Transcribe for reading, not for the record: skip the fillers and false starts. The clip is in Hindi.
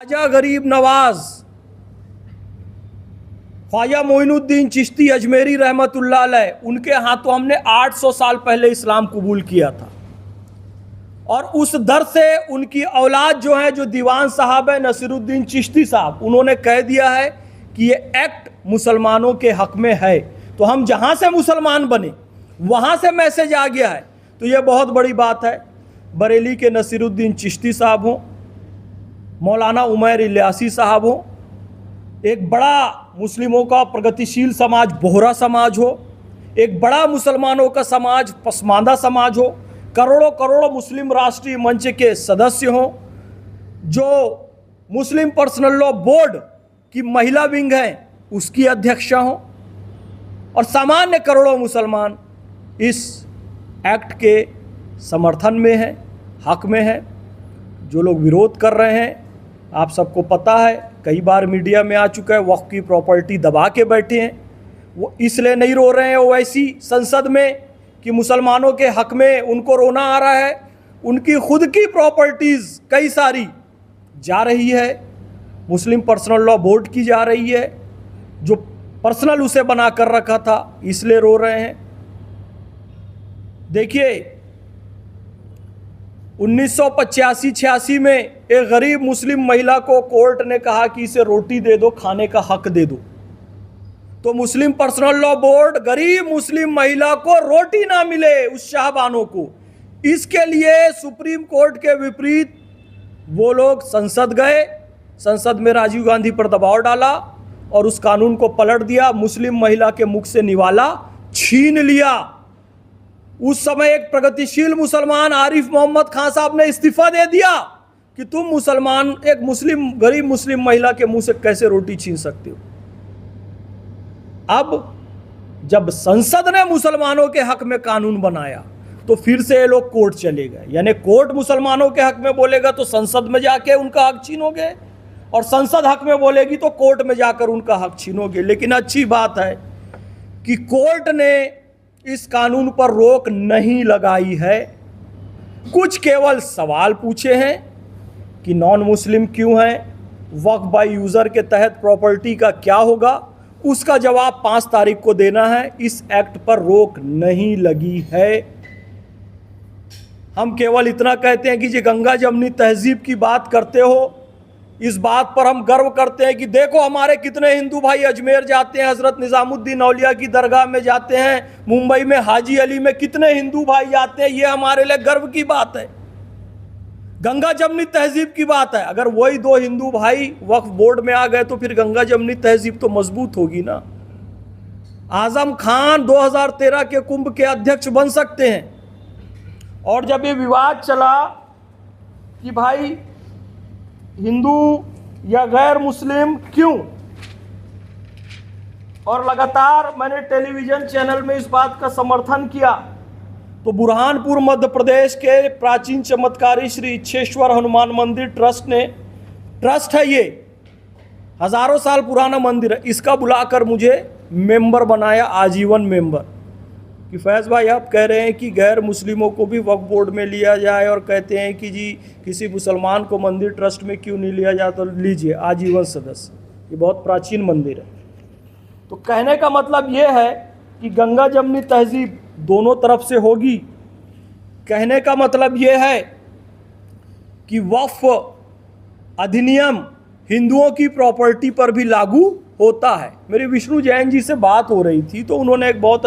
ख्वाजा गरीब नवाज ख्वाजा मोइनुद्दीन चिश्ती अजमेरी रहमतुल्लाह अलैह, उनके हाथों हमने 800 साल पहले इस्लाम कबूल किया था। और उस दर से उनकी औलाद जो है, जो दीवान साहब है नसीरुद्दीन चिश्ती साहब, उन्होंने कह दिया है कि ये एक्ट मुसलमानों के हक में है। तो हम जहाँ से मुसलमान बने वहाँ से मैसेज आ गया है, तो ये बहुत बड़ी बात है। बरेली के नसीरुद्दीन चिश्ती साहब हों, मौलाना उमैर इलियासी साहब हो, एक बड़ा मुस्लिमों का प्रगतिशील समाज बोहरा समाज हो, एक बड़ा मुसलमानों का समाज पसमानदा समाज हो, करोड़ों करोड़ों मुस्लिम राष्ट्रीय मंच के सदस्य हों, जो मुस्लिम पर्सनल लॉ बोर्ड की महिला विंग है उसकी अध्यक्षा हों, और सामान्य करोड़ों मुसलमान इस एक्ट के समर्थन में हैं, हक में हैं। जो लोग विरोध कर रहे हैं, आप सबको पता है, कई बार मीडिया में आ चुका है, वक्फ की प्रॉपर्टी दबा के बैठे हैं। वो इसलिए नहीं रो रहे हैं ओवैसी संसद में कि मुसलमानों के हक में उनको रोना आ रहा है, उनकी खुद की प्रॉपर्टीज़ कई सारी जा रही है, मुस्लिम पर्सनल लॉ बोर्ड की जा रही है, जो पर्सनल उसे बना कर रखा था, इसलिए रो रहे हैं। देखिए 1985-86 में एक गरीब मुस्लिम महिला को कोर्ट ने कहा कि इसे रोटी दे दो, खाने का हक दे दो, तो मुस्लिम पर्सनल लॉ बोर्ड गरीब मुस्लिम महिला को रोटी ना मिले, उस शाहबानों को, इसके लिए सुप्रीम कोर्ट के विपरीत वो लोग संसद गए, संसद में राजीव गांधी पर दबाव डाला और उस कानून को पलट दिया, मुस्लिम महिला के मुख से निवाला छीन लिया। उस समय एक प्रगतिशील मुसलमान आरिफ मोहम्मद खान साहब ने इस्तीफा दे दिया कि तुम मुसलमान एक मुस्लिम गरीब मुस्लिम महिला के मुंह से कैसे रोटी छीन सकते हो। अब जब संसद ने मुसलमानों के हक में कानून बनाया तो फिर से ये लोग कोर्ट चले गए, यानी कोर्ट मुसलमानों के हक में बोलेगा तो संसद में जाके उनका हक छीनोगे, और संसद हक में बोलेगी तो कोर्ट में जाकर उनका हक छीनोगे। लेकिन अच्छी बात है कि कोर्ट ने इस कानून पर रोक नहीं लगाई है, कुछ केवल सवाल पूछे हैं कि नॉन मुस्लिम क्यों हैं, वक्फ बाय यूज़र के तहत प्रॉपर्टी का क्या होगा, उसका जवाब 5 तारीख को देना है। इस एक्ट पर रोक नहीं लगी है। हम केवल इतना कहते हैं कि जी गंगा जमनी तहजीब की बात करते हो, इस बात पर हम गर्व करते हैं कि देखो हमारे कितने हिंदू भाई अजमेर जाते हैं, हज़रत निज़ामुद्दीन औलिया की दरगाह में जाते हैं, मुंबई में हाजी अली में कितने हिंदू भाई जाते हैं, ये हमारे लिए गर्व की बात है, गंगा जमनी तहजीब की बात है। अगर वही 2 हिंदू भाई वक्फ बोर्ड में आ गए तो फिर गंगा जमनी तहजीब तो मजबूत होगी ना। आजम खान 2013 के कुंभ के अध्यक्ष बन सकते हैं। और जब ये विवाद चला कि भाई हिंदू या गैर मुस्लिम क्यों, और लगातार मैंने टेलीविज़न चैनल में इस बात का समर्थन किया, तो बुरहानपुर मध्य प्रदेश के प्राचीन चमत्कारी श्री इच्छेश्वर हनुमान मंदिर ट्रस्ट ने, ट्रस्ट है ये, हज़ारों साल पुराना मंदिर है, इसका बुलाकर मुझे मेंबर बनाया, आजीवन मेंबर, कि फैज़ भाई आप कह रहे हैं कि गैर मुस्लिमों को भी वक्फ बोर्ड में लिया जाए, और कहते हैं कि जी किसी मुसलमान को मंदिर ट्रस्ट में क्यों नहीं लिया जाए, तो लीजिए आजीवन सदस्य, ये बहुत प्राचीन मंदिर है। तो कहने का मतलब ये है कि गंगा जमनी तहजीब दोनों तरफ से होगी। कहने का मतलब ये है कि वक्फ अधिनियम हिंदुओं की प्रॉपर्टी पर भी लागू होता है। मेरी विष्णु जैन जी से बात हो रही थी, तो उन्होंने एक बहुत